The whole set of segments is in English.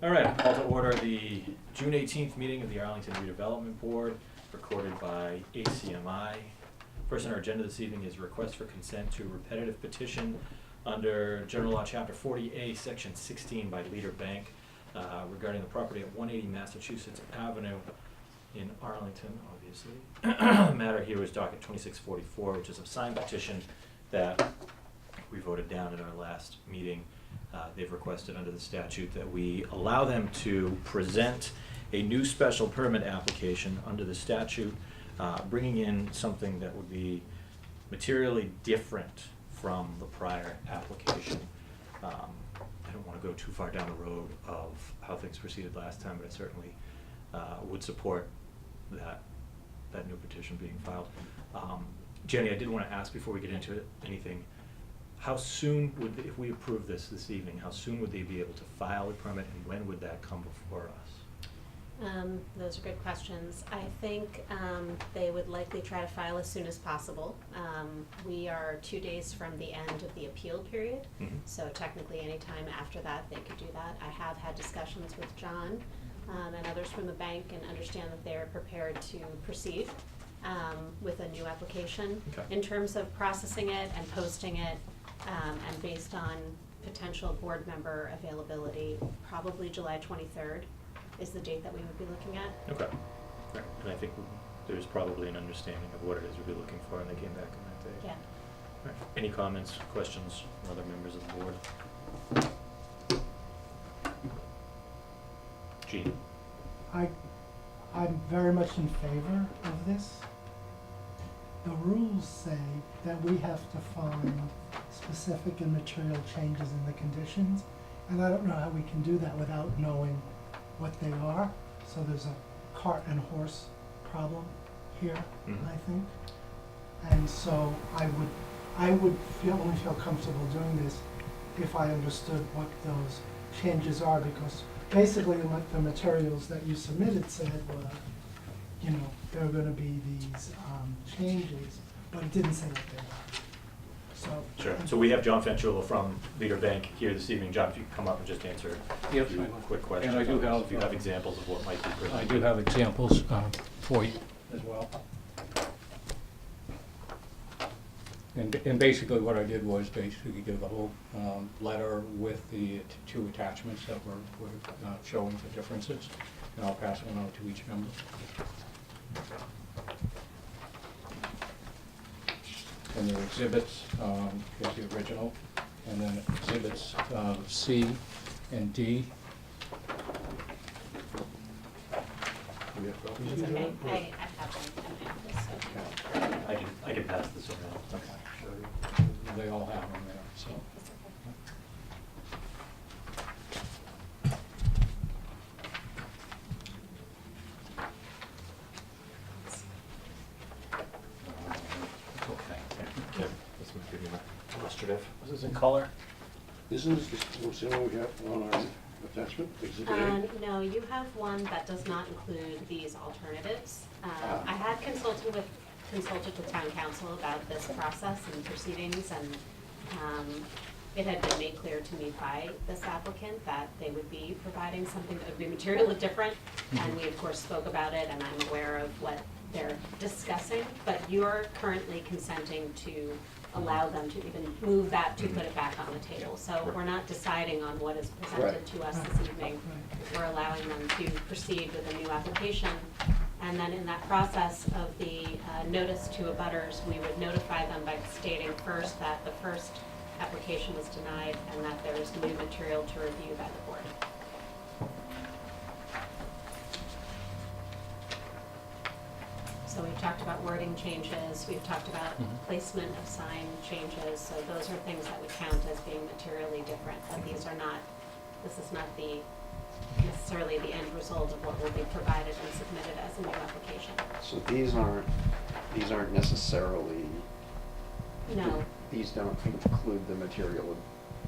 All right, I'll call to order the June 18th meeting of the Arlington Redevelopment Board, recorded by ACMi. First on our agenda this evening is a request for consent to a repetitive petition under General Law Chapter 40A, Section 16 by Leader Bank regarding the property at 180 Massachusetts Avenue in Arlington, obviously. The matter here is docket 2644, which is a signed petition that we voted down at our last meeting. They've requested under the statute that we allow them to present a new special permit application under the statute, bringing in something that would be materially different from the prior application. I don't want to go too far down the road of how things proceeded last time, but I certainly would support that new petition being filed. Jenny, I did want to ask before we get into it, anything, how soon would, if we approve this evening, how soon would they be able to file a permit, and when would that come before us? Those are good questions. I think they would likely try to file as soon as possible. We are 2 days from the end of the appeal period, so technically any time after that they could do that. I have had discussions with John and others from the bank and understand that they're prepared to proceed with a new application. Okay. In terms of processing it and posting it, and based on potential board member availability, probably July 23rd is the date that we would be looking at. Okay. Right. And I think there's probably an understanding of what it is we'd be looking for, and they came back on that day. Yeah. Right. Any comments, questions from other members of the board? Gene? I'm very much in favor of this. The rules say that we have to find specific and material changes in the conditions, and I don't know how we can do that without knowing what they are. So there's a cart and horse problem here, I think. And so I would only feel comfortable doing this if I understood what those changes are, because basically the materials that you submitted said, there are going to be these changes, but it didn't say what they were. So Sure. So we have John Fanchulo from Leader Bank here this evening. John, if you could come up and just answer a few quick questions. And I do have, if you have examples of what might be presented. I do have examples for you as well. And basically what I did was basically give a whole letter with the two attachments that were showing the differences, and I'll pass one out to each member. And the exhibits is the original, and then exhibits C and D. Do we have copies? It's okay. I have them in my office, so. I can pass this around. Okay. They all have them there, so. Okay. This might be more illustrative. This is in color. Isn't this the same one we have on our attachment, exhibit A? No, you have one that does not include these alternatives. I had consulted with town council about this process and proceedings, and it had been made clear to me by this applicant that they would be providing something that would be materially different, and we of course spoke about it, and I'm aware of what they're discussing, but you're currently consenting to allow them to even move that to put it back on the table. So we're not deciding on what is presented to us this evening. We're allowing them to proceed with a new application. And then in that process of the notice to abutters, we would notify them by stating first that the first application was denied and that there is new material to review by the board. So we've talked about wording changes, we've talked about placement of sign changes, so those are things that would count as being materially different, but these are not, this is not necessarily the end result of what will be provided and submitted as a new application. So these aren't necessarily. No. These don't include the material of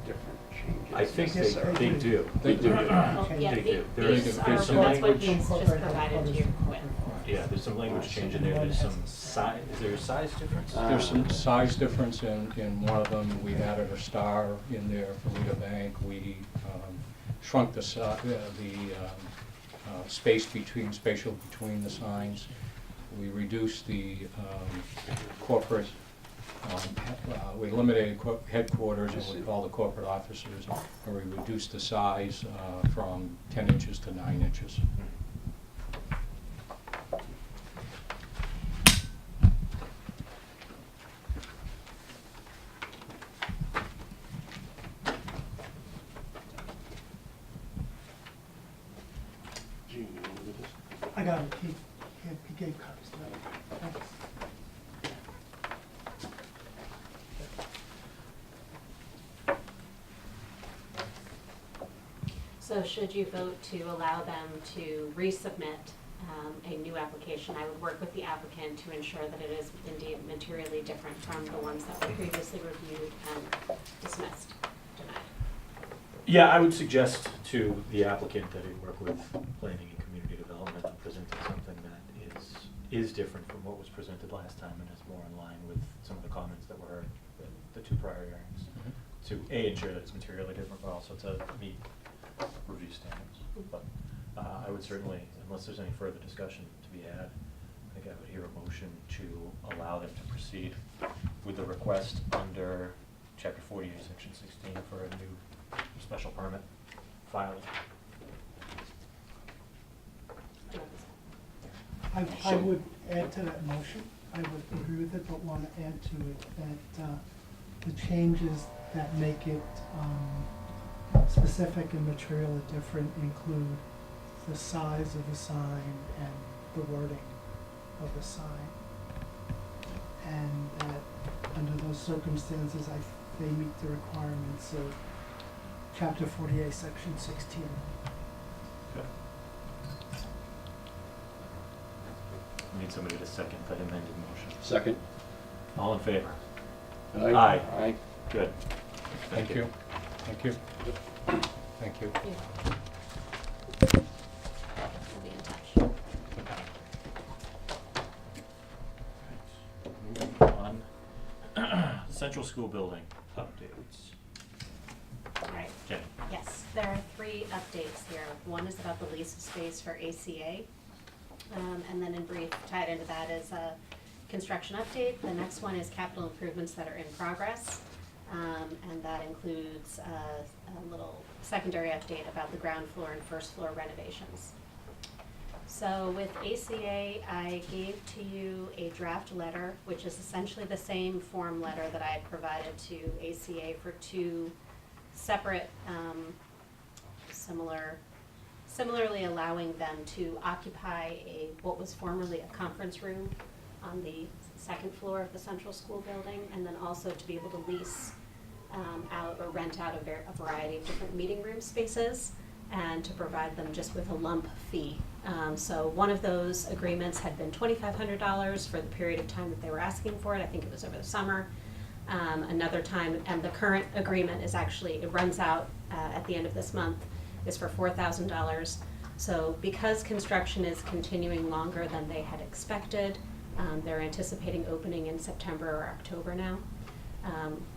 different changes. I think they necessarily. do. They do. Well, yeah, They do. these are, There's some that's what language. he's just provided you with. Yeah, there's some language change in there. There's some size. Is there a size difference? There's some size difference in one of them. We added a star in there for Leader Bank. We shrunk the spatial between the signs. We reduced the corporate, we eliminated headquarters and we call the corporate offices, and we reduced the size from 10 inches to 9 inches. Gene, you want to look at this? I got it, he gave copies to me. Thanks. So should you vote to allow them to resubmit a new application, I would work with the applicant to ensure that it is indeed materially different from the ones that were previously reviewed and dismissed, denied. Yeah, I would suggest to the applicant that he work with planning and community development on presenting something that is different from what was presented last time and is more in line with some of the comments that were heard in the two prior hearings. To A, ensure that it's materially different, but also to meet review standards. But I would certainly, unless there's any further discussion to be had, I think I would hear a motion to allow them to proceed with the request under Chapter 48, Section 16 for a new special permit filing. I would add to that motion, I would agree with it, but want to add to it that the changes that make it specific and materially different include the size of the sign and the wording of the sign. And that under those circumstances, they meet the requirements of Chapter 48, Section 16. Okay. We need somebody to second that amended motion. Second. All in favor? Aye. Aye. Aye. Good. Thank you. Thank you. Thank you. Yeah. We'll be in touch. Moving on. Central school building updates. All right. Jenny. Yes, there are 3 updates here. One is about the lease of space for ACA. And then in brief, tied into that is a construction update. The next one is capital improvements that are in progress. And that includes a little secondary update about the ground floor and first floor renovations. So with ACA, I gave to you a draft letter, which is essentially the same form letter that I had provided to ACA for 2 separate, similarly allowing them to occupy what was formerly a conference room on the 2nd floor of the central school building, and then also to be able to lease out or rent out a variety of different meeting room spaces, and to provide them just with a lump fee. So one of those agreements had been $2,500 for the period of time that they were asking for it. I think it was over the summer. Another time, and the current agreement is actually, it runs out at the end of this month, is for $4,000. So because construction is continuing longer than they had expected, they're anticipating opening in September or October now.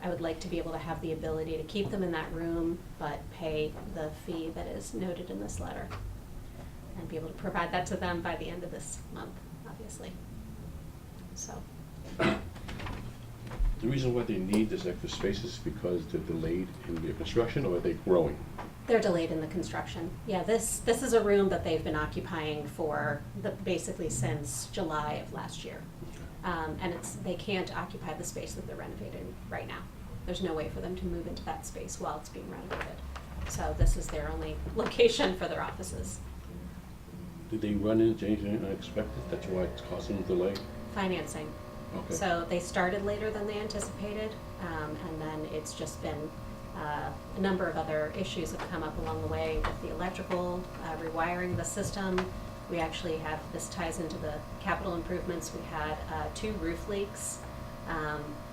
I would like to be able to have the ability to keep them in that room, but pay the fee that is noted in this letter, and be able to provide that to them by the end of this month, obviously. So. The reason why they need this extra space is because they're delayed in their construction, or are they growing? They're delayed in the construction. Yeah, this is a room that they've been occupying for basically since July of last year. And they can't occupy the space that they're renovating right now. There's no way for them to move into that space while it's being renovated. So this is their only location for their offices. Did they run into anything unexpected? That's why it's causing a delay? Financing. Okay. So they started later than they anticipated, and then it's just been a number of other issues have come up along the way with the electrical, rewiring the system. We actually have, this ties into the capital improvements. We had 2 roof leaks.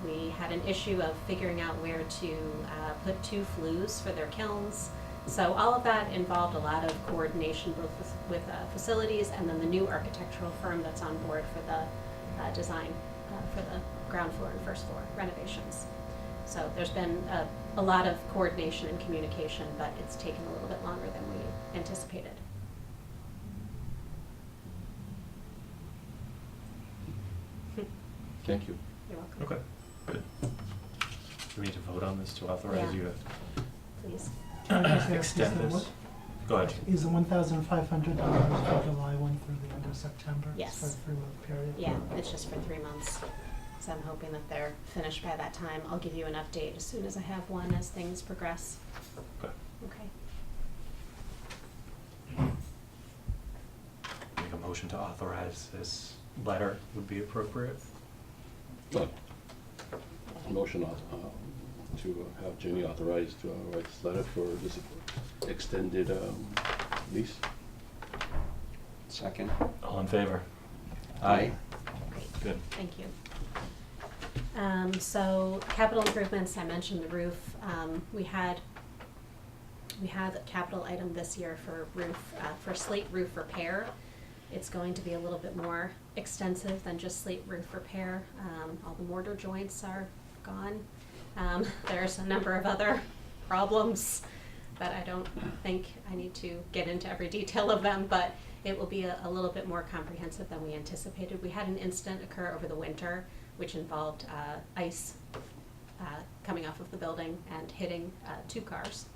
We had an issue of figuring out where to put 2 flues for their kilns. So all of that involved a lot of coordination both with facilities and then the new architectural firm that's on board for the design for the ground floor and first floor renovations. So there's been a lot of coordination and communication, but it's taken a little bit longer than we anticipated. Thank you. You're welcome. Okay, good. Do we need to vote on this to authorize Yeah. you Please. Can I just ask, extend is the this? Go ahead. Is the $1,500 for July 1 through the end of September? Yes. It's for a 3-month period? Yeah, it's just for 3 months. So I'm hoping that they're finished by that time. I'll give you an update as soon as I have one as things progress. Okay. Okay. Make a motion to authorize this letter would be appropriate. Motion to have Jenny authorized to write this letter for this extended lease. Second. All in favor? Aye. Great. Good. Thank you. So capital improvements, I mentioned the roof. We had a capital item this year for for slate roof repair. It's going to be a little bit more extensive than just slate roof repair. All the mortar joints are gone. There's a number of other problems that I don't think I need to get into every detail of them, but it will be a little bit more comprehensive than we anticipated. We had an incident occur over the winter, which involved ice coming off of the building and hitting 2 cars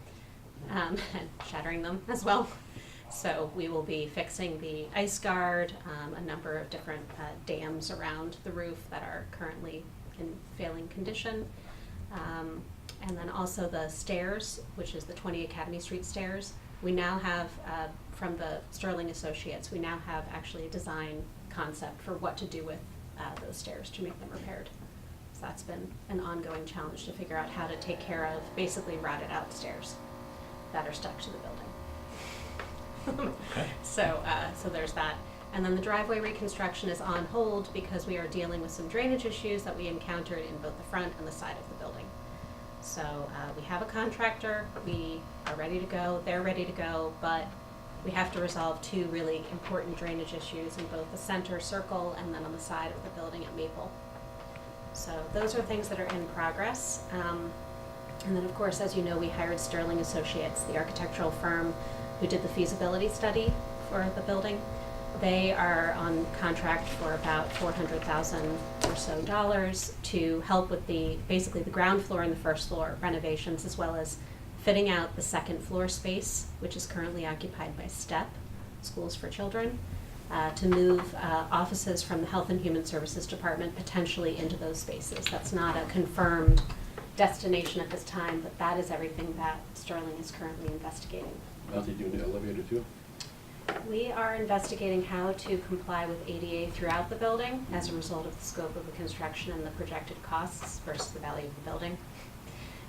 and shattering them as well. So we will be fixing the ice guard, a number of different dams around the roof that are currently in failing condition. And then also the stairs, which is the 20 Academy Street stairs. We now have, from the Sterling Associates, we now have actually a design concept for what to do with those stairs to make them repaired. So that's been an ongoing challenge to figure out how to take care of basically rotted out stairs that are stuck to the building. Okay. So there's that. And then the driveway reconstruction is on hold because we are dealing with some drainage issues that we encountered in both the front and the side of the building. So we have a contractor, we are ready to go, they're ready to go, but we have to resolve 2 really important drainage issues in both the center circle and then on the side of the building at Maple. So those are things that are in progress. And then of course, as you know, we hired Sterling Associates, the architectural firm who did the feasibility study for the building. They are on contract for about $400,000 or so to help with basically the ground floor and the first floor renovations, as well as fitting out the second floor space, which is currently occupied by STEP, Schools for Children, to move offices from the Health and Human Services Department potentially into those spaces. That's not a confirmed destination at this time, but that is everything that Sterling is currently investigating. Are they doing the elevator too? We are investigating how to comply with ADA throughout the building as a result of the scope of the construction and the projected costs versus the value of the building,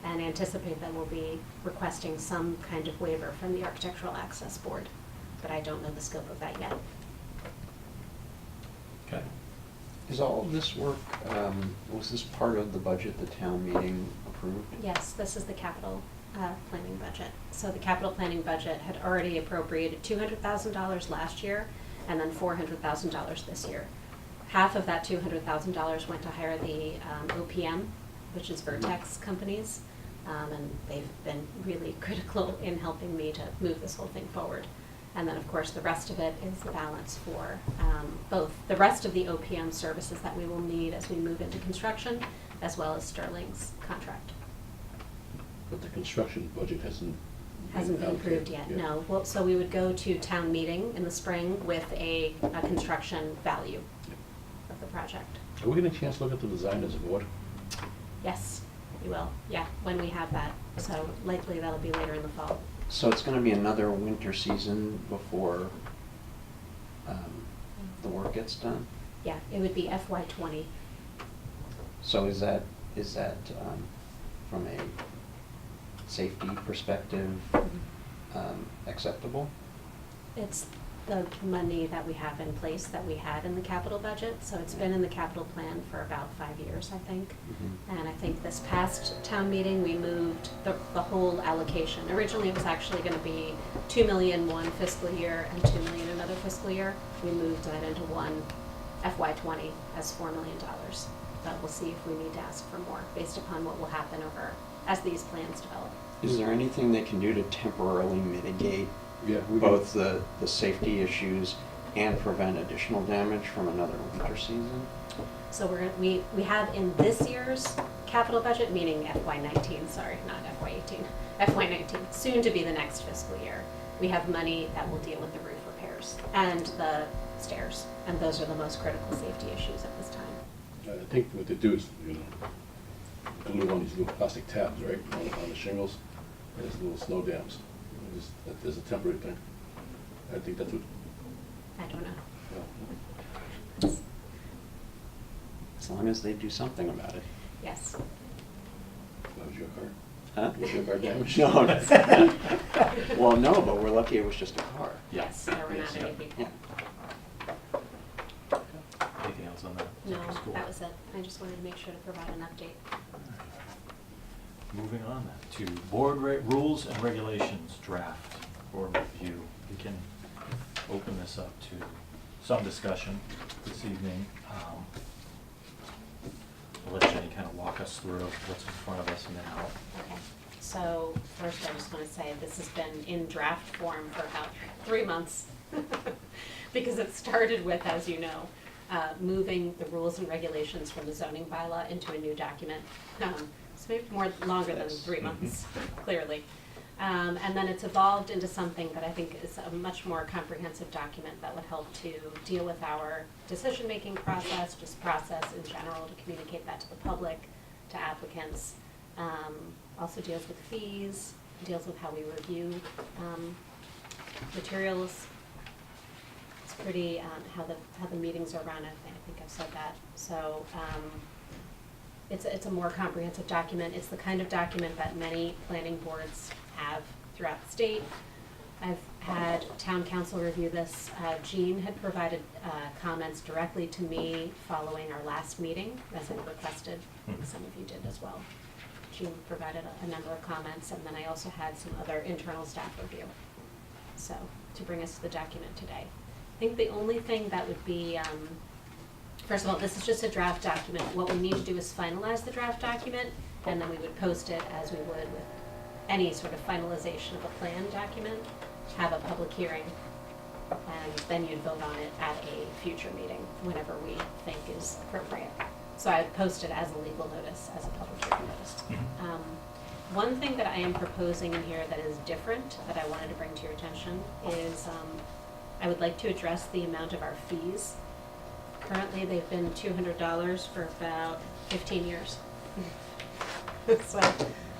and anticipate that we'll be requesting some kind of waiver from the Architectural Access Board, but I don't know the scope of that yet. Okay. Is all of this work, was this part of the budget the town meeting approved? Yes, this is the capital planning budget. So the capital planning budget had already appropriated $200,000 last year and then $400,000 this year. Half of that $200,000 went to hire the OPM, which is Vertex companies, and they've been really critical in helping me to move this whole thing forward. And then, of course, the rest of it is the balance for both the rest of the OPM services that we will need as we move into construction, as well as Sterling's contract. But the construction budget hasn't Hasn't been allocated approved yet, no. Well, so we would go to town meeting in the spring with a construction value of the project. Are we getting a chance to look at the design as a board? Yes, we will, yeah, when we have that. So likely that'll be later in the fall. So it's gonna be another winter season before the work gets done? Yeah, it would be FY '20. So is that from a safety perspective acceptable? It's the money that we have in place that we had in the capital budget, so it's been in the capital plan for about 5 years, I think. Mhm. And I think this past town meeting, we moved the whole allocation. Originally, it was actually gonna be $2 million one fiscal year and $2 million another fiscal year. We moved that into one FY '20 as $4 million. but we'll see if we need to ask for more based upon what will happen over, as these plans develop. Is there anything they can do to temporarily mitigate Yeah, we both the safety issues and prevent additional damage from another winter season? So we have in this year's capital budget, meaning FY19, sorry, not FY18, FY19, soon to be the next fiscal year, we have money that will deal with the roof repairs and the stairs, and those are the most critical safety issues at this time. I think what they do is, glue on these little plastic tabs, right, on the shingles, there's little snow dams. That is a temporary thing. I think that's what, I don't know. yeah. As long as they do something about it. Yes. That was your car? Huh? Was your car damaged? No. Well, no, but we're lucky it was just a car. Yes, there were not Yes, any yeah. people. Yeah. Anything else on that? No, Cool. that was it. I just wanted to make sure to provide an update. Moving on then to board rules and regulations draft board review. We can open this up to some discussion this evening. I'll let Jenny kind of walk us through what's in front of us now. Okay, so first I just want to say this has been in draft form for about 3 months. Because it started with, as you know, moving the rules and regulations from the zoning bylaw into a new document. It's maybe longer than 3 months, clearly. And then it's evolved into something that I think is a much more comprehensive document that would help to deal with our decision-making process, just process in general, to communicate that to the public, to applicants. Also deals with fees, deals with how we review materials. It's pretty, how the meetings are run, I think I've said that. So it's a more comprehensive document. It's the kind of document that many planning boards have throughout the state. I've had town council review this. Jean had provided comments directly to me following our last meeting, as I requested. I think some of you did as well. Jean provided a number of comments, and then I also had some other internal staff review. So, to bring us to the document today. I think the only thing that would be, first of all, this is just a draft document. What we need to do is finalize the draft document, and then we would post it as we would with any sort of finalization of a plan document, have a public hearing, and then you'd vote on it at a future meeting, whenever we think is appropriate. So I would post it as a legal notice, as a public hearing notice. One thing that I am proposing in here that is different, that I wanted to bring to your attention, is I would like to address the amount of our fees. Currently, they've been $200 for about 15 years. So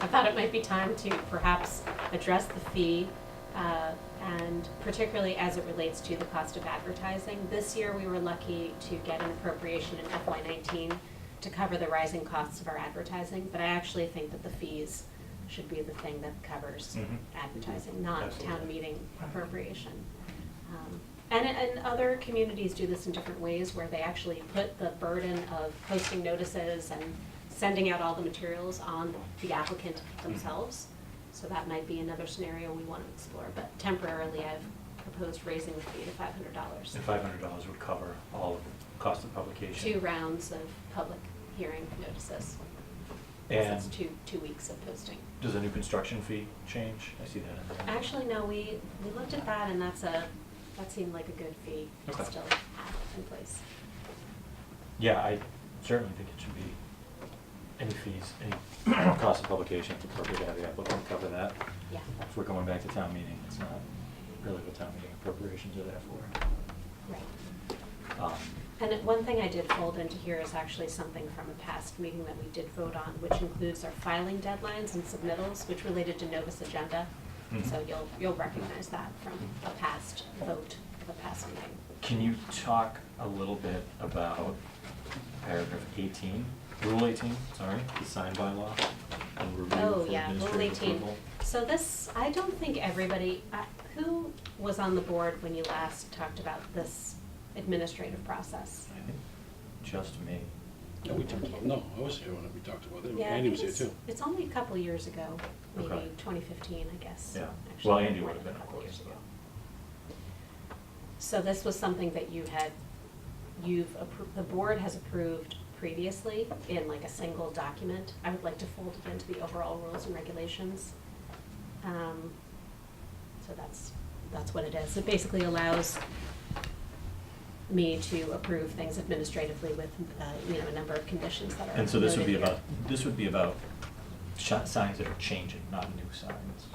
I thought it might be time to perhaps address the fee, and particularly as it relates to the cost of advertising. This year, we were lucky to get an appropriation in FY19 to cover the rising costs of our advertising, but I actually think that the fees should be the thing that covers advertising, not Absolutely. town meeting appropriation. And other communities do this in different ways, where they actually put the burden of posting notices and sending out all the materials on the applicant themselves. So that might be another scenario we want to explore, but temporarily I've proposed raising the fee to $500. And $500 would cover all of the cost of publication. 2 rounds of public hearing notices. And So it's two weeks of posting. does a new construction fee change? I see that in there. Actually, no, we looked at that, and that seemed like a good fee to Okay. still have in place. Yeah, I certainly think it should be any fees, any cost of publication, it's appropriate to have the applicant cover that. Yeah. If we're going back to town meeting, it's not really what town meeting appropriations are there for. Right. And one thing I did fold into here is actually something from a past meeting that we did vote on, which includes our filing deadlines and submittals, which related to Novus Agenda. So you'll recognize that from a past vote of a past meeting. Can you talk a little bit about paragraph 18, Rule 18, sorry, the signed bylaw and review Oh, for yeah, Rule administrative 18. approval? So this, I don't think everybody, who was on the board when you last talked about this administrative process? I think just me. Yeah, we talked about, no, I was here when we talked about it. Yeah, I Andy think was here too. it's only a couple years ago, maybe Okay. 2015, I guess. Yeah. actually, Well, Andy more would have than been, a of couple course, years ago. so. So this was something that the board has approved previously in like a single document. I would like to fold it into the overall rules and regulations. So that's what it is. It basically allows me to approve things administratively with, a number of conditions that are And so this would be noted here. this would be about signs that are changing, not new signs.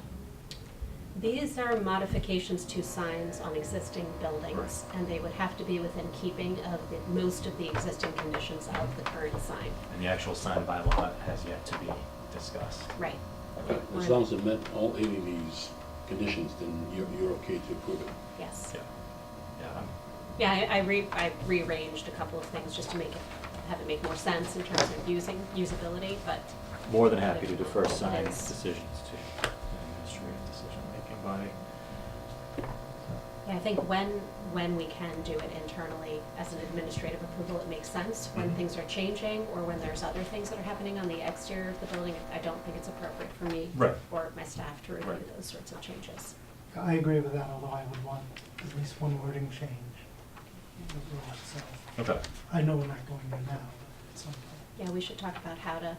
These are modifications to signs on existing buildings, and they would have to be within keeping of most of the existing conditions of the current sign. And the actual sign bylaw has yet to be discussed. Right. Okay, as long as it met all 80 of these conditions, then you're okay to approve it. Yes. Yeah. Yeah, Yeah, I rearranged a couple of things just to have it make more sense in terms of usability, but. I'm more than happy to defer sign Yes. decisions to administrative decision-making body. Yeah, I think when we can do it internally as an administrative approval, it makes sense. When Mhm. things are changing or when there's other things that are happening on the exterior of the building, I don't think it's appropriate for me Right. or my staff to review Right. those sorts of changes. I agree with that, although I would want at least one wording change in the rule itself. Okay. I know we're not going there now, but at some point. Yeah, we should talk about how to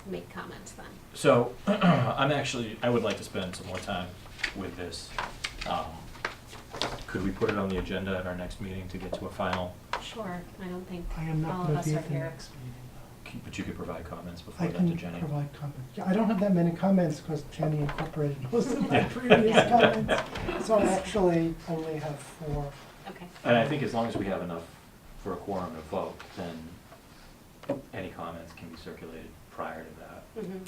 make comments then. So, I would like to spend some more time with this. Could we put it on the agenda at our next meeting to get to a final, Sure, I don't think I am all not of going us to be are at the here. next meeting, but you could provide comments though. before I that to can Jenny? provide comments. Yeah, I don't have that many comments because Jenny incorporated most of my Yeah. previous Yeah. comments. So I actually only have 4. Okay. And I think as long as we have enough for a quorum to vote, then any comments can be circulated prior to that. Mhm.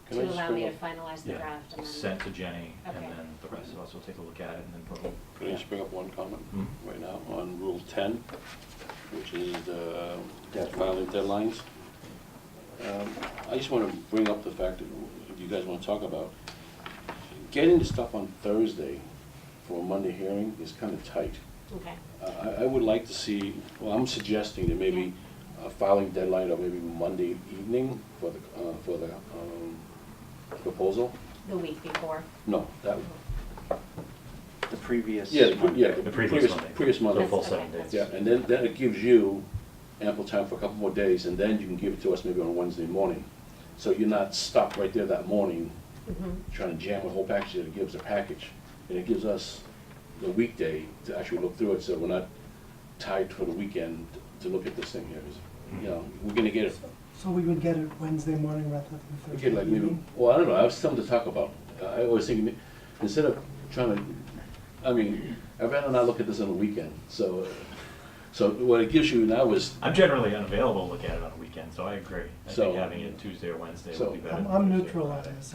Can I To just allow bring me to up- finalize the draft and then. Sent to Jenny, and Okay. then the rest of us will take a look at it and then vote. Can I just bring up one comment Mhm. right now on Rule 10, which is filing deadlines? I just want to bring up the fact that if you guys want to talk about, getting the stuff on Thursday for a Monday hearing is kind of tight. Okay. I would like to see, well, I'm suggesting that maybe a filing deadline of maybe Monday evening for the proposal. The week before. No, that, The previous. yeah, Monday. The previous Monday. Previous Monday. The full That's 7 okay. days. Yeah, and then it gives you ample time for a couple more days, and then you can give it to us maybe on Wednesday morning. So you're not stuck right there that morning Mhm. trying to jam a whole package in. It gives a package, and it gives us the weekday to actually look through it, so we're not tied for the weekend to look at this thing here. You know, we're gonna get it, So we would get it Wednesday morning rather than we Thursday get like maybe, evening? well, I don't know, I have something to talk about. I was thinking, instead of trying to, I'd rather not look at this on the weekend, so what it gives you now is, I'm generally unavailable to look at it on a weekend, so I agree. I So- think having it Tuesday or Wednesday So- would be better. I'm than Thursday or neutral on Friday. this,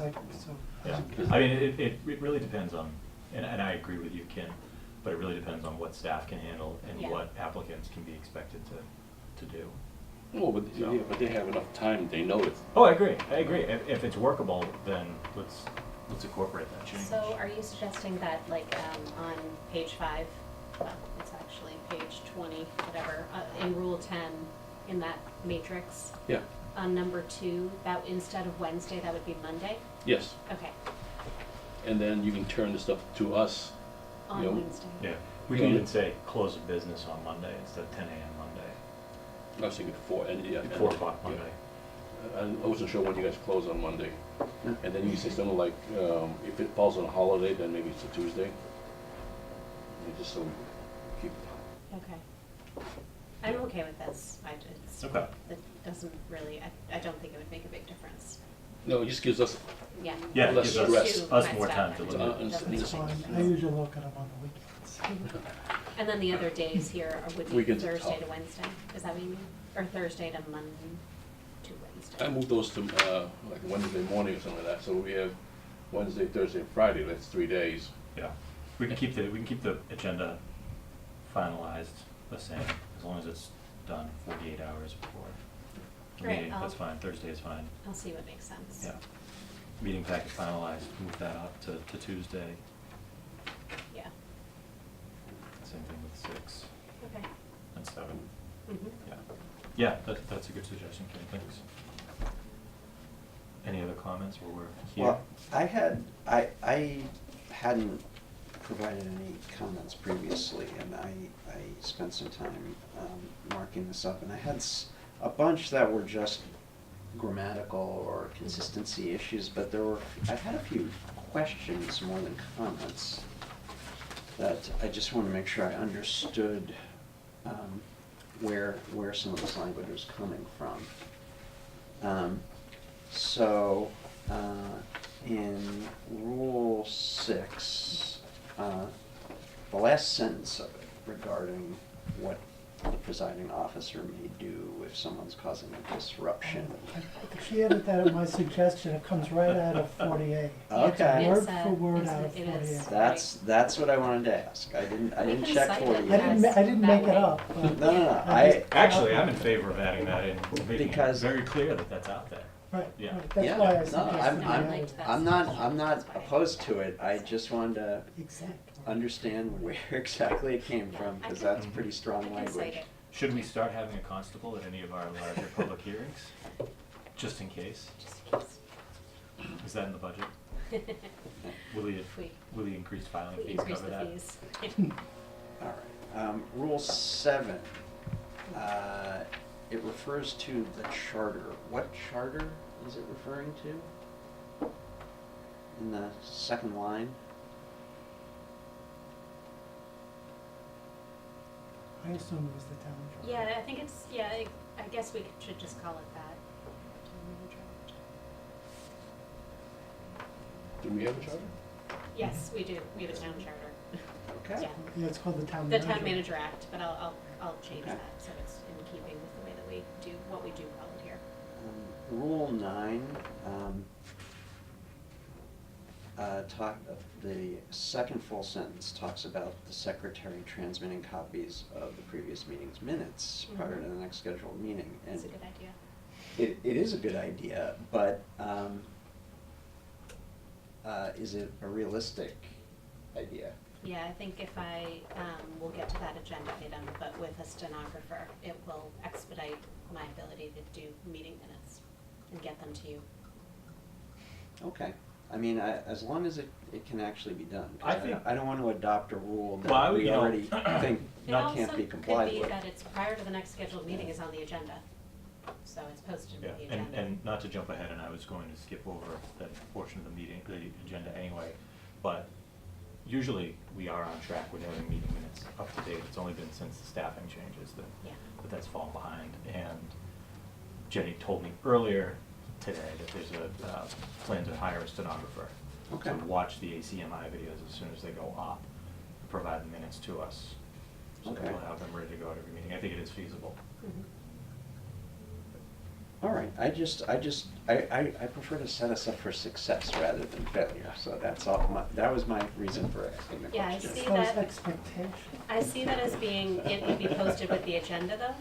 so. Yeah, I mean, it really depends on, and I agree with you, Ken, but it really depends on what staff can handle and Yeah. what applicants can be expected to do. oh, but, So- yeah, but they have enough time, they know it. Oh, I agree. If it's workable, then let's incorporate that change. So are you suggesting that like on page 5, well, it's actually page 20, whatever, in Rule 10, in that matrix, Yeah, on number 2, that instead of Wednesday, that would be Monday? yes, Okay, and then you can turn the stuff to us. on Yeah. Wednesday. Yeah, we can even say close of business on Monday instead of 10 a.m. Monday, I was thinking 4, and yeah. and- 4 o'clock yeah. Monday. I wasn't sure when you guys close on Monday. And then you say something like, if it falls on a holiday, then maybe it's a Tuesday. And just so we keep, Okay. I'm okay with this. Okay. It doesn't really, I don't think it would make a big difference. no, it just gives us, Yeah. Yeah, it Less gives stress. us My more staff time to member look at it. doesn't It's think fine, so. I usually look at them on the weekends. And then the other days here would be Weekends are Thursday tough. to Wednesday, is that what you mean? Or Thursday to Monday to Wednesday? I moved those to, like Wednesday morning or something like that, so we have Wednesday, Thursday, and Friday, that's 3 days. Yeah, we can keep the agenda finalized the same, as long as it's done 48 hours before the Great, meeting, that's I'll- fine, Thursday is fine. I'll see what makes sense. Yeah. Meeting packet finalized, move that up to Tuesday, Yeah, same thing with 6 okay. and 7, Mhm. yeah. Yeah, that's a good suggestion, Ken, thanks. Any other comments while we're here? Well, I hadn't provided any comments previously, and I spent some time marking this up, and I had a bunch that were just grammatical or consistency issues, but I had a few questions more than comments that I just want to make sure I understood where some of this language was coming from. So in Rule 6, the last sentence of it regarding what the presiding officer may do if someone's causing a disruption. She added that at my suggestion, it comes right out of 48. Okay. Word It's, for word it's- out of it is. 48. That's what I wanted to ask. I didn't We can check cite it 48. I didn't that make it way. up. but No. Actually, I'm in favor of adding that in, to make it Because- very clear that that's out there. Right, Yeah. right, that's Yeah, why I no, suggested. I we liked added that. I'm not opposed to it. I just wanted to Exactly. understand where exactly it came from, because that's pretty I strong can cite language. it. Should we start having a constable at any of our larger public hearings, just in case? Just in case. Is that in the budget? Will the, If we- will the increased filing We fees increase cover the that? fees. All right. Rule 7. It refers to the charter. What charter is it referring to? In the second line? I assume it was the town charter. Yeah, I think it's, I guess we should just call it that. Do we have a charter? Yes, we do, we have a town charter. Okay. Yeah, Yeah, it's called the town the manager. town manager act, but I'll change Okay. that, so it's in keeping with the way that we do, what we do call it here. Rule 9, the second full sentence talks about the secretary transmitting copies of the previous meeting's minutes prior to the next scheduled meeting. That's a And good idea. it is a good idea, but is it a realistic idea? Yeah, I think if we'll get to that agenda item, but with a stenographer, it will expedite my ability to do meeting minutes and get them to you. Okay. I mean, as long as it can actually be done. 'Cause I think- I don't want to adopt a rule Well, I that would, we you know, already think can't be complied It also could with. be that it's prior to the next scheduled meeting is on the agenda, so it's posted Yeah, with the agenda. and not to jump ahead, and I was going to skip over that portion of the meeting, the agenda anyway, but usually we are on track with having meeting minutes up to date. It's only been since the staffing changes Yeah. that's fallen behind. And Jenny told me earlier today that there's a plan to hire a stenographer Okay. to watch the ACMi videos as soon as they go up, provide the minutes to us, so that Okay. we'll have them ready to go at every meeting. I think it is feasible. Mhm. All right, I prefer to set us up for success rather than failure, so that's all, that was my reason for asking the Yeah, I question. see So it's that. expectation. I see that as being, it would be posted with the agenda though,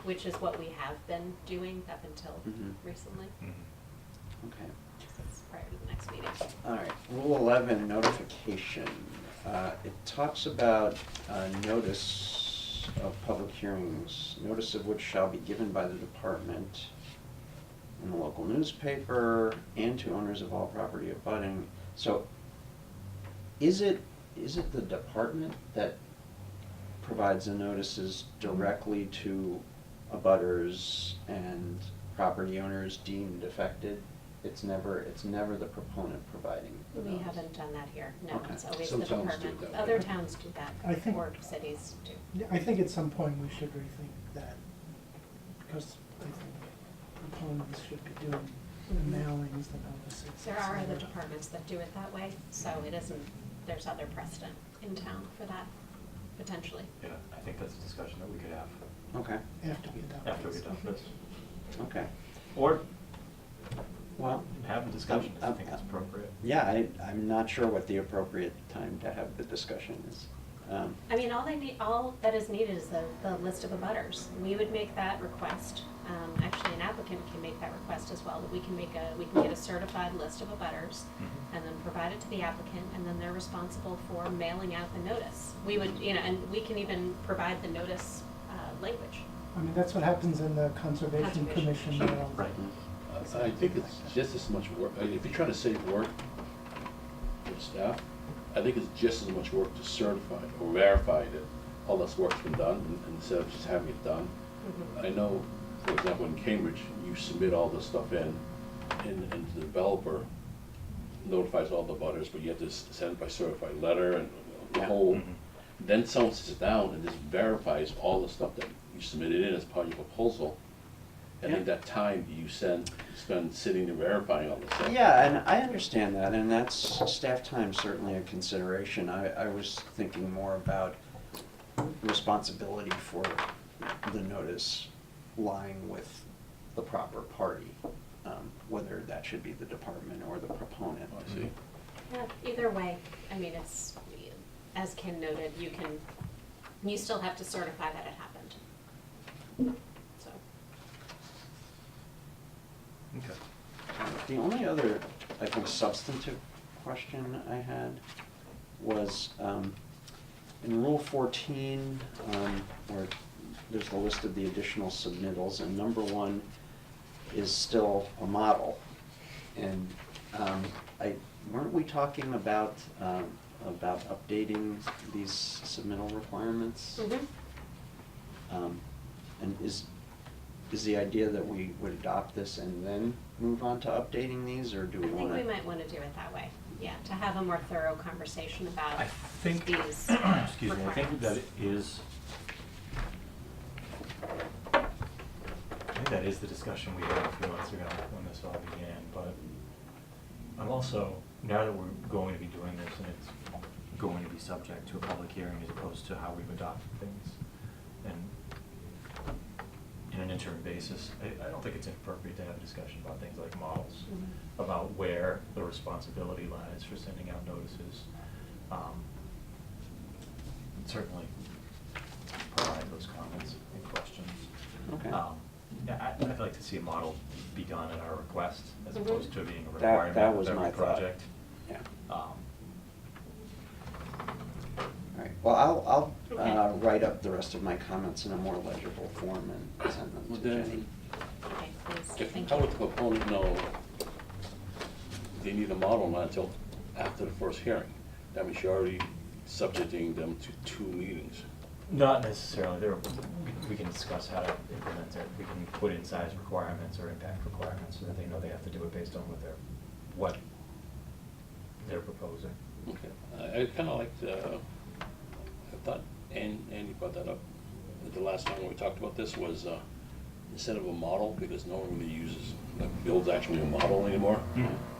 which is what we have been doing up until Mhm. recently. Okay. It's prior to the next meeting. All right, Rule 11, notification. It talks about notice of public hearings, notice of which shall be given by the department in the local newspaper and to owners of all property abutting. So, is it the department that provides the notices directly to abutters and property owners deemed affected? It's never the proponent providing the We notice? haven't done that here, no, Okay. it's always Some the towns do department. that. Other towns do that, I think- or cities do. Yeah, I think at some point we should rethink that, because I think proponents should be doing the Mhm. mailings, the notices. There are other etc. departments that do it that way, so it isn't, there's other precedent in town for that, potentially. Yeah, I think that's a discussion that we could have Okay, After we adopt after we this. adopt this. okay. Or Well, have the discussion if you think it's appropriate. yeah, I'm not sure what the appropriate time to have the discussion is. I mean, all that is needed is the list of abutters. We would make that request. Actually, an applicant can make that request as well, that we can get a certified list of abutters Mhm. and then provide it to the applicant, and then they're responsible for mailing out the notice. We would, and we can even provide the notice language. I mean, that's what happens in the Conservation Conservation Commission Commission. world. Right. I think it's just as much work, I mean, if you're trying to save work for staff, I think it's just as much work to certify or verify that all this work's been done instead of just having it done. Mhm. I know for example, in Cambridge, you submit all the stuff in, and the developer notifies all the butters, but you have to send it by certified letter and the Yeah. whole. Mhm. Then someone sits down and just verifies all the stuff that you submitted in as part of your proposal. And then Yeah. that time you spend sitting and verifying all this stuff. Yeah, and I understand that, and that's, staff time certainly a consideration. I was thinking more about responsibility for the notice lying with the proper party, whether that should be the department or the proponent. I see. Yeah, either way, I mean, it's, as Ken noted, you still have to certify that it happened. So, Okay. The only other, I think, substantive question I had was, in Rule 14, where there's the list of the additional submittals, and number 1 is still a model. And weren't we talking about updating these submittal requirements? And is the idea that we would adopt this and then move on to updating these, or do I we think want to? we might want to do it that way, yeah, to have a more thorough conversation about I think, these excuse me, I think requirements. that is, I think that is the discussion we had a few months ago when this all began, but I'm also, now that we're going to be doing this and it's going to be subject to a public hearing as opposed to how we've adopted things, and in an interim basis, I don't think it's inappropriate to have a discussion about things like models, Mhm. about where the responsibility lies for sending out notices. Certainly provide those comments and questions. Okay. Yeah, I'd like to see a model be done at our request, as Mhm. opposed to being a That requirement was of my every thought. project. Yeah. Um, All right, well, I'll Okay. write up the rest of my comments in a more legible form and send them Well, to then, Jenny. Okay, please, If, thank how you. would the proponent know they need a model not until after the first hearing? That means you're already subjecting them to 2 meetings. Not necessarily, we can discuss how to implement it, we can put in size requirements or impact requirements so that they know they have to do it based on what they're proposing. Okay, I kinda liked, I thought Andy brought that up at the last time when we talked about this, was, instead of a model, because no one really uses, builds actually a model anymore.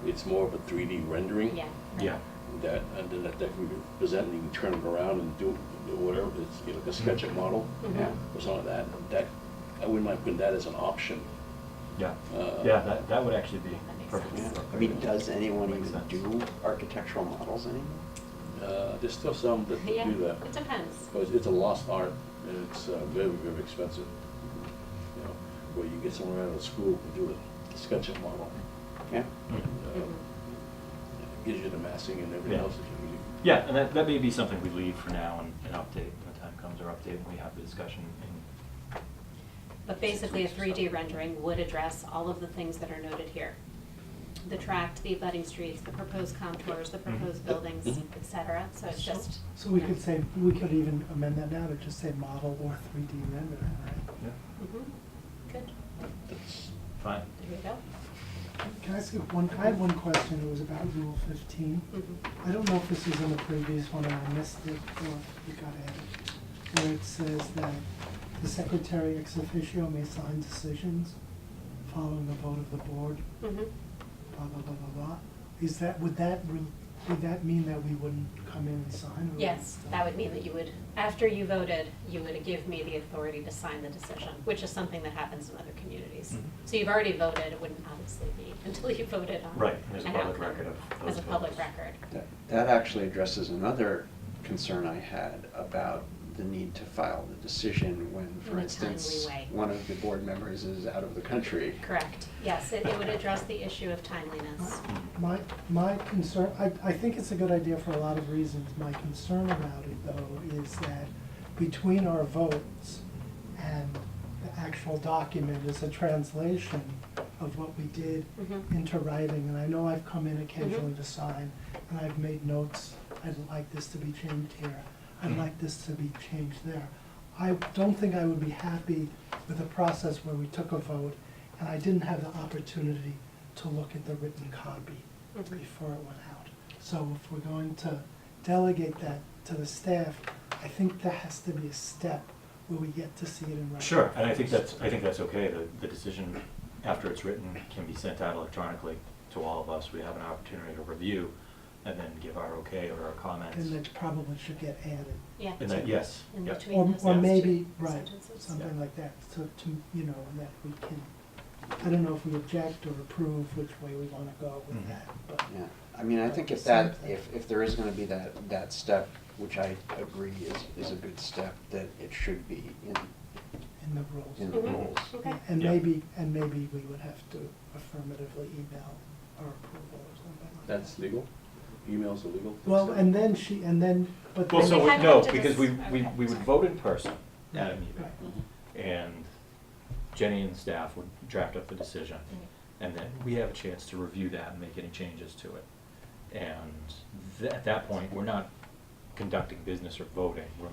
It's more of a 3D rendering. Yeah. Yeah. And then that can be presented, you can turn it around and do whatever, it's like a SketchUp model, Mhm. Yeah. or something like that. I wouldn't mind putting that as an option. Yeah, Uh, yeah, that would actually be That makes perfect. sense. Yeah. I mean, does anyone Makes even sense. do architectural models anymore? There's still some that Yeah, do that. it depends. Because it's a lost art, and it's very, very expensive. You know, where you get someone out of school to do a SketchUp model. Yeah. Mhm. Uh, Mhm. Gives you the massing and everything Yeah. else that you need. Yeah, and that may be something we leave for now and update when the time comes, or update when we have the discussion in. But basically, a 3D rendering would address all of the things that are noted here. The tract, the abutting streets, the proposed contours, the proposed buildings, Mhm. et cetera, so it's just. So we yeah. could say, we could even amend that now to just say model or 3D rendering, right? Yeah, Mhm. Good, That's fine. there you go. Can I ask you I had one question, it was about Rule 15. Mhm. I don't know if this was in the previous one and I missed it, or if it got added, where it says that the secretary ex officio may sign decisions following the vote of the board, Mhm. blah, blah, blah, blah, blah. Would that mean that we wouldn't come in and sign? or Yes, that would mean that you would, after you voted, you would give me the authority to sign the decision, which is something that happens in other communities. Mhm. So you've already voted, it wouldn't obviously be until you voted on Right, and there's a an public outcome. record of As those a public votes. record. That actually addresses another concern I had about the need to file the decision when, In for a instance, timely way. one of the board members is out of the country. Correct, yes, it would address the issue of timeliness. My concern, I think it's a good idea for a lot of reasons. My concern about it, though, is that between our votes and the actual document is a translation of what we did Mhm. into writing. And I know I've come in occasionally Mhm. to sign, and I've made notes. I'd like this to be changed here. I'd Mhm. like this to be changed there. I don't think I would be happy with a process where we took a vote, and I didn't have the opportunity to look at the written copy Mhm. before it went out. So if we're going to delegate that to the staff, I think there has to be a step where we get to see it in writing. Sure, and I think that's okay. The decision, after it's written, can be sent out electronically to all of us. We have an opportunity to review and then give our okay or our comments. And that probably should get added. Yeah. And that, yes, In yep. between Or, those or last maybe, two right, sentences. something Yeah. like that, so to, you know, that we can, I don't know if we object or approve which way we wanna go with Mhm. that, but. Yeah, I mean, I think if that, if there is gonna be that step, which I agree is a good step, that it should be In the rules. in the Mhm. rules. Okay. And Yeah. maybe we would have to affirmatively email our approval or something like that. That's legal? Emails are legal? Well, and then, but. Well, then- so, They have no, to because we okay, would sorry. vote in person at a Right, meeting. right. Mhm. And Jenny and staff would draft up the decision. And then we have a chance to review that and make any changes to it. And at that point, we're not conducting business or voting. We're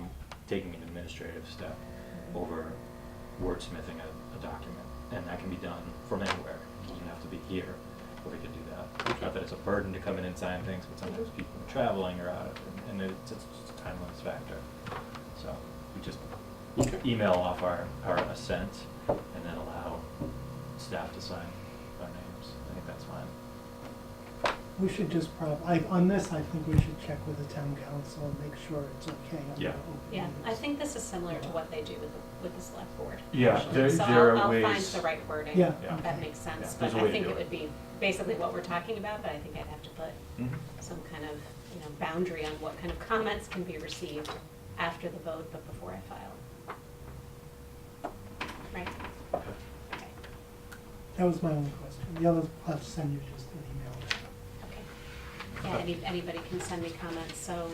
taking an administrative step over wordsmithing a document. And that can be done from anywhere. It doesn't have to be here, but we can do that. Okay. Not that it's a burden to come in and sign things, but sometimes people are traveling or out, and it's just a timeliness factor. So we just Okay. email off our assent and then allow staff to sign our names. I think that's fine. We should just on this, I think we should check with the town council and make sure it's okay. under Yeah. open Yeah, I meetings. think this is similar to what they do with the select board. Yeah, actually. there- So there are I'll find ways- the right wording. Yeah, Yeah. That okay. makes sense, Yeah, but there's a I way to think do it it. would be basically what we're talking about, but I think I'd have to put Mhm. some kind of, boundary on what kind of comments can be received after the vote, but before I file. Right? Okay. Okay. That was my only question. The other, I'll send you just an email. Okay. Yeah, anybody can send me comments, so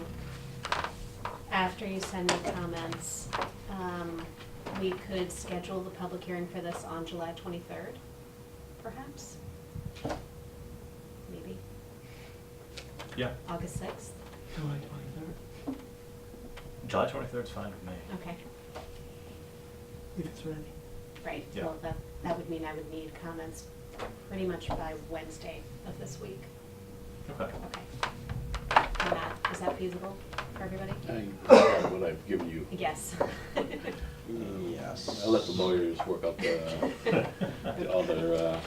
after you send me comments, we could schedule the public hearing for this on July 23rd, perhaps? Maybe Yeah, August 6th? July 23rd, July 23rd is fine with me. Okay, if it's ready. right, Yeah. well, that would mean I would need comments pretty much by Wednesday of this week. Okay. Okay. And is that feasible for everybody? I have what I've given you. Yes. Yes. I'll let the lawyers work out all their,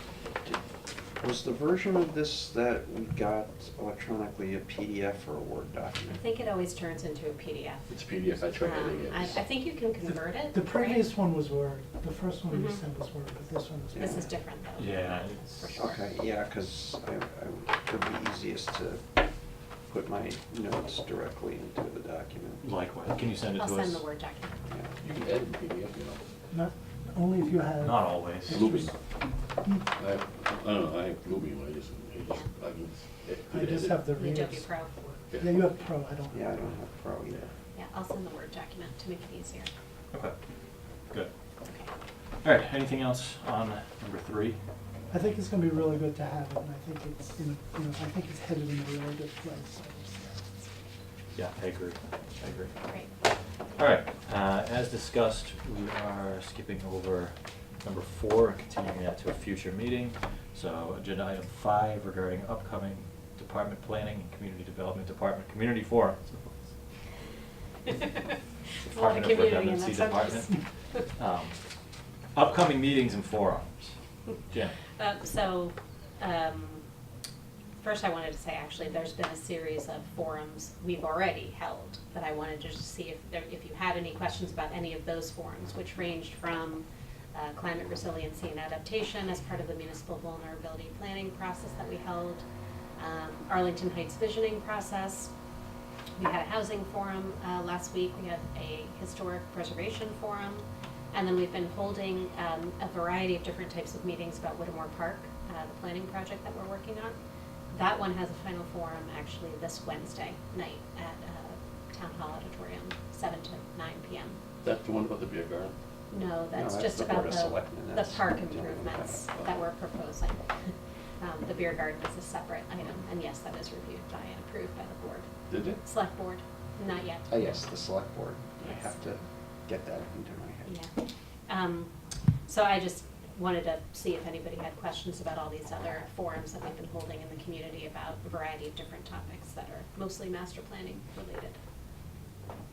Was the version of this that we got electronically a PDF or a Word I document? think it always turns into a PDF. it's PDF, I tried getting it. I think you can convert it. The right? previous one was Word. The first one you Mhm. sent was Word, but this one was. This is PDF. different though. Yeah, it's. For sure. Okay, yeah, because it would be easiest to put my notes directly into the document. Likewise. Can you send it to I'll us? send the Word document. Yeah. You can edit PDF, Not, only if you have. Not always. extras. Bluebeam. Hmm. I don't know, I have Bluebeam, I can. I just have the The readers. Adobe Pro. Yeah, you have Pro, I don't. Yeah, I don't have Pro either. Yeah, I'll send the Word document to make it easier. Okay, good. Okay. All right, anything else on number 3? I think it's gonna be really good to have it, and I think it's, I think it's headed in a really good place. Yeah, I agree. Great. All right, as discussed, we are skipping over number 4 and continuing that to a future meeting. So agenda item 5 regarding upcoming department planning and community development department community forums. A lot of Department of community in Redundancy that sentence. Department. Upcoming meetings and forums. Jen? First I wanted to say, actually, there's been a series of forums we've already held, but I wanted to just see if you had any questions about any of those forums, which ranged from climate resiliency and adaptation as part of the municipal vulnerability planning process that we held, Arlington Heights visioning process. We had a housing forum last week. We had a historic preservation forum. And then we've been holding a variety of different types of meetings about Whittemore Park, the planning project that we're working on. That one has a final forum actually this Wednesday night at Town Hall Auditorium, 7 to 9 p.m. That's the one about the beer garden? No, that's that's just the about Board of Selectmen. the That's park dealing with improvements that. that we're proposing. The beer garden is a separate item, and yes, that is reviewed by and approved by the board. Did it? Select board, not yet. Oh, yes, the select board. I Yes. have to get that into my head. Yeah. So I just wanted to see if anybody had questions about all these other forums that we've been holding in the community about a variety of different topics that are mostly master planning related.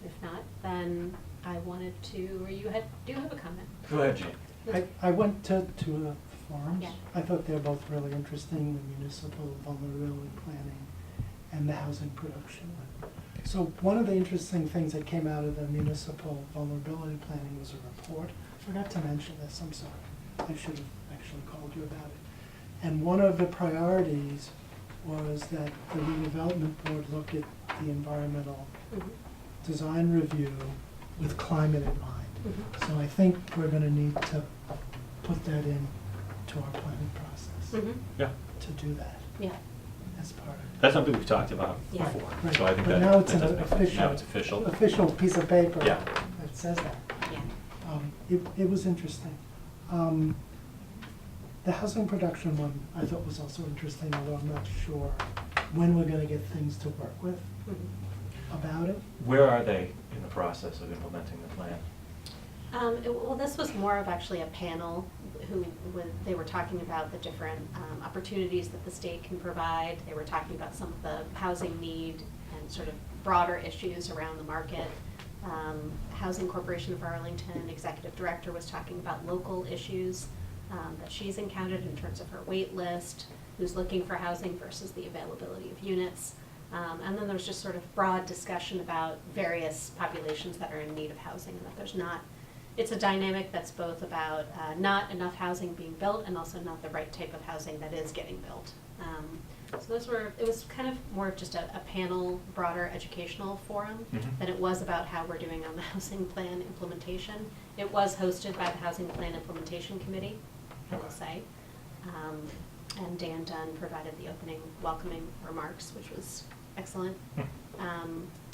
If not, then I wanted to, or you do have a comment? Go ahead, Jane. I went to two of the forums. Yeah. I thought they were both really interesting, the municipal vulnerability planning and the housing production one. So one of the interesting things that came out of the municipal vulnerability planning was a report. I forgot to mention this, I'm sorry. I should have actually called you about it. And one of the priorities was that the redevelopment board look at the environmental design review with climate in mind. So I think we're gonna need to put that in to our planning process, Yeah, to do that Yeah, as part of it. that's something we've talked about Yeah. before, Right. so I think But that. now it's that an does make sense. official. Now it's official. Official piece of paper. Yeah. That says that. yeah. It was interesting. The housing production one I thought was also interesting, although I'm not sure when we're gonna get things to work with about it. Where are they in the process of implementing the plan? Well, this was more of actually a panel they were talking about the different opportunities that the state can provide. They were talking about some of the housing need and sort of broader issues around the market. Housing Corporation of Arlington Executive Director was talking about local issues that she's encountered in terms of her wait list, who's looking for housing versus the availability of units. And then there's just sort of broad discussion about various populations that are in need of housing, and that there's not, it's a dynamic that's both about not enough housing being built and also not the right type of housing that is getting built. So it was kind of more of just a panel, broader educational forum than it was about how we're doing on the housing plan implementation. It was hosted by the Housing Plan Implementation Committee, I will say. And Dan Dunn provided the opening welcoming remarks, which was excellent.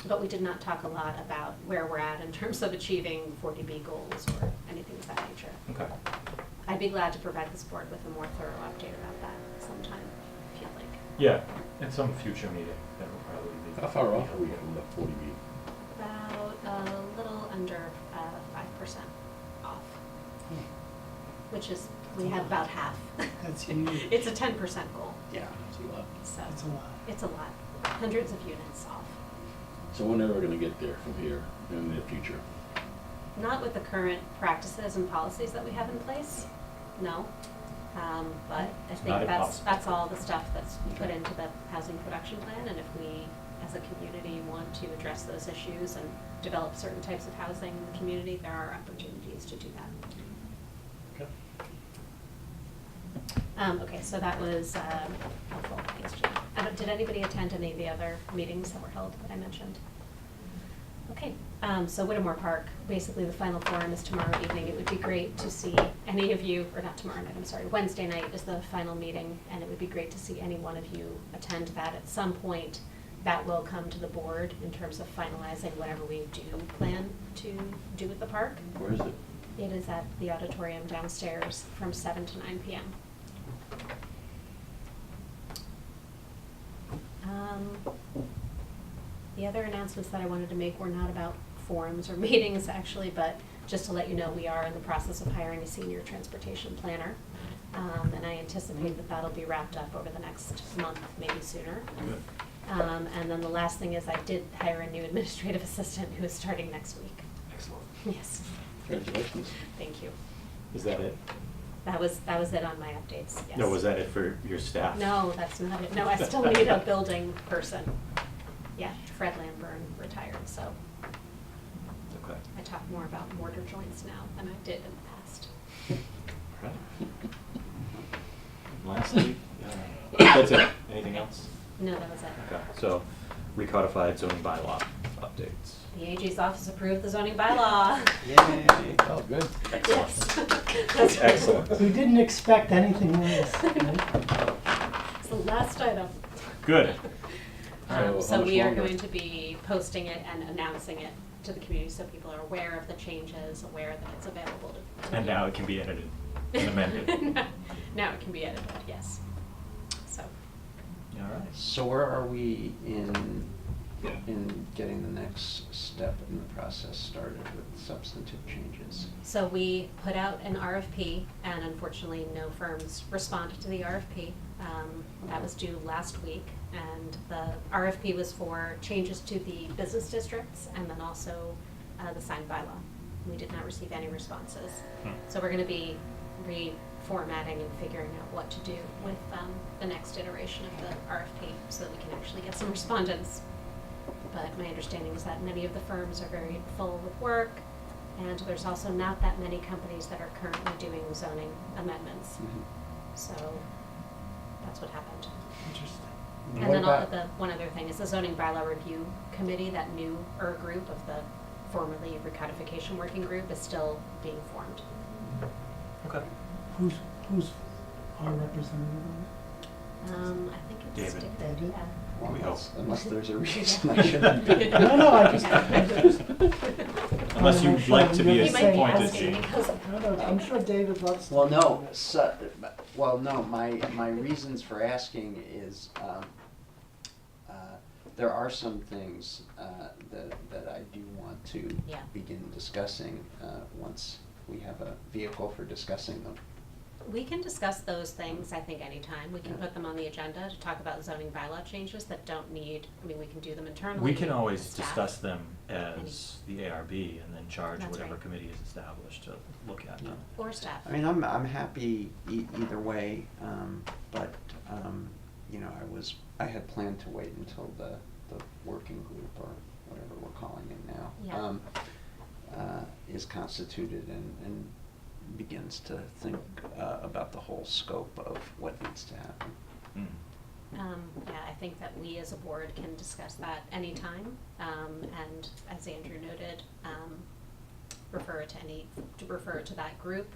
But we did not talk a lot about where we're at in terms of achieving 40B goals or anything of that nature. Okay. I'd be glad to provide this board with a more thorough update about that sometime, if you'd like. Yeah, at some future meeting, that will probably be. How far off are we from the 40B? About a little under 5% off, which is, we have about half. That's huge. It's a 10% goal, Yeah, it's a lot. so. It's a lot. It's a lot, hundreds of units off. So we're never gonna get there from here in the future. Not with the current practices and policies that we have in place, no. But I Not think impossible. that's all the stuff that's put into the housing production plan, and if we, as a community, want to address those issues and develop certain types of housing in the community, there are opportunities to do that. Okay. Okay, so that was helpful, thanks, Jen. Did anybody attend any of the other meetings that were held that I mentioned? Okay, so Whittemore Park, basically the final forum is tomorrow evening. It would be great to see any of you, or not tomorrow night, I'm sorry, Wednesday night is the final meeting, and it would be great to see any one of you attend that at some point. That will come to the board in terms of finalizing whatever we do plan to do with the park. Where is it? It is at the auditorium downstairs from 7 to 9 p.m. The other announcements that I wanted to make were not about forums or meetings actually, but just to let you know, we are in the process of hiring a senior transportation planner. And I anticipate that that'll be wrapped up over the next month, maybe sooner. And then the last thing is I did hire a new administrative assistant who is starting next week. Excellent. Yes, Congratulations. thank you. Is that it? That was it on my updates, yes. No, was that it for your staff? No, that's not it. No, I still need a building person. Yeah, Fred Lamburn retired, so Okay. I talk more about mortar joints now than I did in the past. Right. Lastly, that's it. Anything else? No, that was it. Okay, so recodified zoning bylaw updates. The AG's office approved the zoning bylaw. Yay. Oh, good. Yes. That's right. Excellent. We didn't expect anything less. It's the last item. Good. So how So much we are longer? going to be posting it and announcing it to the community so people are aware of the changes, aware that it's available to. And now it can be edited and amended. Now it can be edited, yes. So, All right. So where are we in Yeah. in getting the next step in the process started with substantive changes. So we put out an RFP, and unfortunately, no firms responded to the RFP. That was due last week, and the RFP was for changes to the business districts and then also the signed bylaw. We did not receive any responses. So we're gonna be reformatting and figuring out what to do with the next iteration of the RFP so that we can actually get some respondents. But my understanding is that many of the firms are very full with work, and there's also not that many companies that are currently doing zoning amendments. So that's what happened. Interesting. And What then about- one other thing is the zoning bylaw review committee, that newer group of the formerly Recodification working group, is still being formed. Okay. Who's our representative on I think it's David. David? yeah. Well, We unless hope. there's a reason I shouldn't be. it? No, I just. Unless you'd like to be He He might be appointed, asking Gene. because No, I'm sure David loves to. Well, do no, this. my reasons for asking is, there are some things, that I do want to Yeah. begin discussing, once we have a vehicle for discussing them. we can discuss those things, I think, anytime. We can Yeah. put them on the agenda to talk about zoning bylaw changes that don't need, I mean, we can do them internally. We can with always staff. discuss them as the ARB and then charge That's whatever right. committee is established to look at them. Or staff. I mean, I'm happy either way, but, I had planned to wait until the working group, or whatever we're calling it now, is constituted and begins to think about the whole scope of what needs to happen. Mm. I think that we as a board can discuss that anytime, and as Andrew noted, refer it to that group,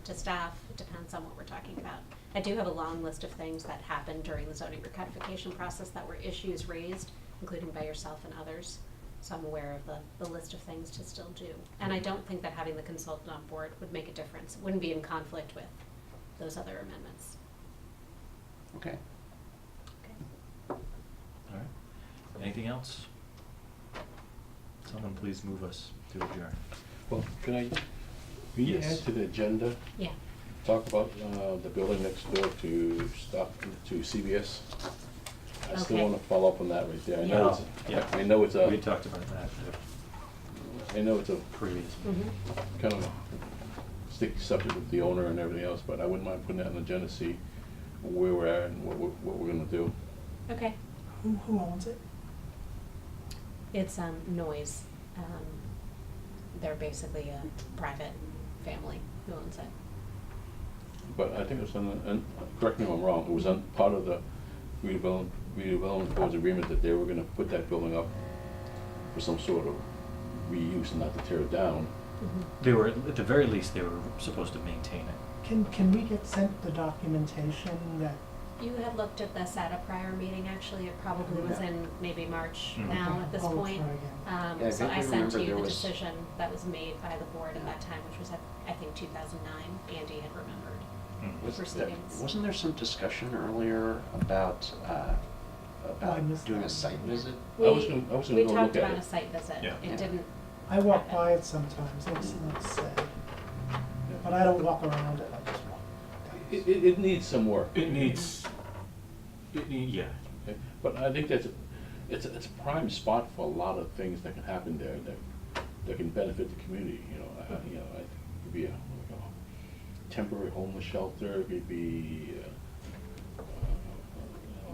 to staff. It depends on what we're talking about. I do have a long list of things that happened during the zoning recodification process that were issues raised, including by yourself and others. So I'm aware of the list of things to still do. And I don't think that having the consultant on board would make a difference. It wouldn't be in conflict with those other amendments. Okay. Okay. All right. Anything else? Someone please move us to adjourn. Well, can you Yes. add to the agenda, Yeah. talk about the building next door to CVS? I still Okay. wanna follow up on that right there. Yeah. Yeah. I know it's We talked about that I know it's a previously. Mm-hmm. kind of a sticky subject with the owner and everything else, but I wouldn't mind putting that on the agenda, see where we're at and what we're gonna do. Okay. Who owns it? It's Noise. They're basically a private family who owns it. But I think it was and correct me if I'm wrong, it was on part of the redevelopment board's agreement that they were gonna put that building up for some sort of reuse and not to tear it down. They were, at the very least, they were supposed to maintain it. Can we get sent the documentation that, You had looked at this at a prior meeting, actually. It probably was Yeah. in maybe March Mhm. now at this I'll point. try again. Yeah, I So I vaguely sent remember you there the was- decision that was made by the board at that time, which was, I think, 2009. Andy had remembered. Was Proceedings. wasn't there some discussion earlier about I missed doing a that. site visit? I was gonna go We look talked at about it. a site visit. Yeah. It Yeah. didn't. I walk by it sometimes, looks sad, but I don't walk around it, I just walk. It needs some work. Yeah. Okay, but I think it's a prime spot for a lot of things that can happen there that can benefit the community, I think it could be a temporary homeless shelter, it could be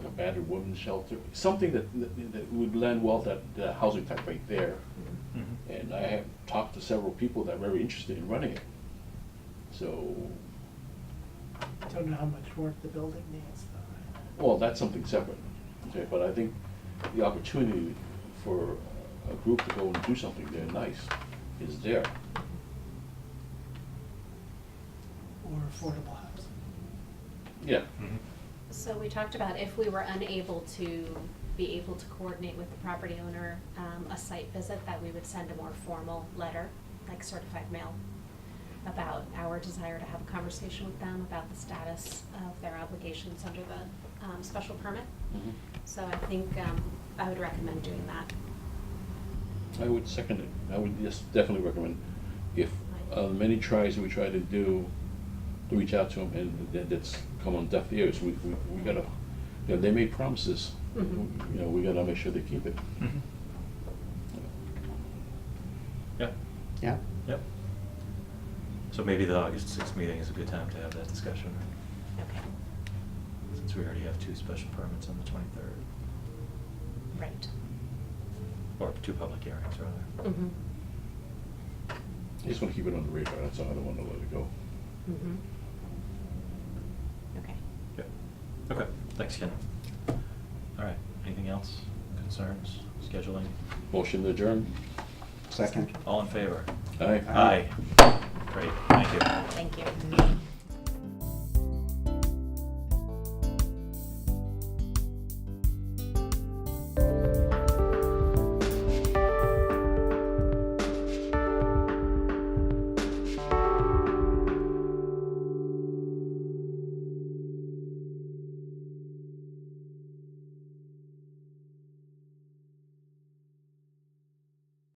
a battered women's shelter, something that would lend well to the housing type right there. Mhm. And I have talked to several people that are very interested in running it. So, Don't know how much work the building needs, though. well, that's something separate, okay, but I think the opportunity for a group to go and do something there nice is there. Or affordable housing. Yeah. Mhm. So we talked about if we were unable to be able to coordinate with the property owner, a site visit, that we would send a more formal letter, like certified mail, about our desire to have a conversation with them about the status of their obligations under the special permit. So I think I would recommend doing that. I would second it. I would just definitely recommend, if many tries we try to do, to reach out to them, and that's come on deaf ears, we gotta, you know, they made promises. Mhm. You know, we gotta make sure they keep it. Mhm. Yeah, Yeah, yep. So maybe the August 6th meeting is a good time to have that discussion, Okay, since we already have 2 special permits on the 23rd, right. or 2 public hearings, rather. Mm-hmm, I just wanna keep it on the radar, that's all, I don't wanna let it go. mm-hmm. Okay. Yep. Okay, thanks, Ken. All right, anything else? Concerns, scheduling? Motion to adjourn? second. All in favor? Aye. Aye. Great, thank you. Thank you.